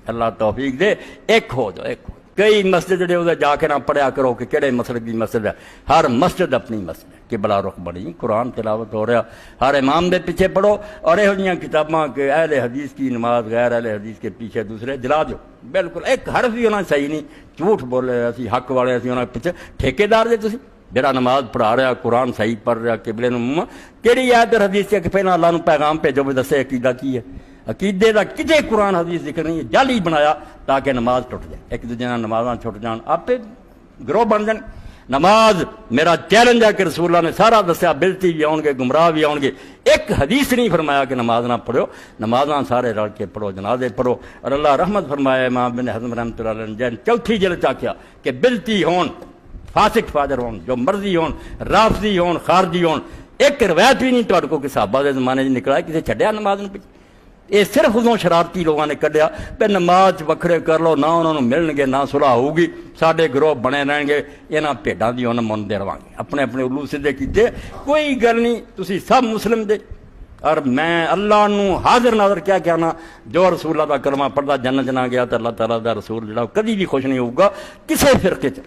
اللہ توفیق دے، ایک ہو جاؤ، ایک ہو۔ کئی مسجد جڑے وہ جا کے نہ پڑھیا کرو کہ کہڑے مسجد کی مسجد ہے، ہر مسجد اپنی مسجد ہے کہ بلا رخ بڑی قرآن تلاوت ہو رہا، ہر امام دے پیچھے پڑھو، اور یہ جہاں کتاباں کہ اہل حدیث کی نماز غیر اہل حدیث کے پیچھے دوسرے جلا دو، بالکل ایک حرف بھی ہونا صحیح نہیں، جھوٹ بولے اسی حق والے اسی انہاں پیچھے ٹھیکے دار جے تسی جڑا نماز پڑھا رہا قرآن صحیح پڑھ رہا قبلے نو منہ کیڑی آیت اور حدیث ہے کہ پہلا اللہ نو پیغام بھیجو بھی دسے عقیدہ کی ہے، عقیدے دا کتے قرآن حدیث ذکر نہیں ہے، جعلی بنایا تاکہ نماز ٹوٹ جائے، ایک دوجے نال نمازاں چھٹ جان، آپ گروہ بن جان۔ نماز میرا چیلنج ہے کہ رسول اللہ نے سارا دسیا، بلتی بھی آؤ گے گمراہ بھی آؤ گے، ایک حدیث نہیں فرمایا کہ نماز نہ پڑھو، نمازاں سارے رل کے پڑھو، جنازے پڑھو، اور اللہ رحمت فرمایا امام بن حزم رحمۃ اللہ علیہ نے چوتھی جلد چاکیا کہ بلتی ہون، فاسق فاجر ہون، جو مرضی ہون، رافضی ہون، خارجی ہون، ایک روایت بھی نہیں تو کو کہ صحابہ دے زمانے چ نکلا کسی چھڈیا نماز نو پیچھے، یہ صرف ادوں شرارتی لوگوں نے کڈیا پہ نماز وکھرے کر لو، نہ انہوں نے ملن گے، نہ صلح ہوگی، سارے گروہ بنے رہن گے، یہاں بھیڈاں دی انہوں مندے رہاں گے، اپنے اپنے الو سیدھے کیتے، کوئی گل نہیں، تسی سب مسلم دے، اور میں اللہ نو حاضر ناظر کیا کہنا، جو رسول اللہ دا کلمہ پڑھدا جنت نہ گیا تو اللہ تعالیٰ دا رسول جڑا کدی بھی خوش نہیں ہوگا کسے فرقے چ۔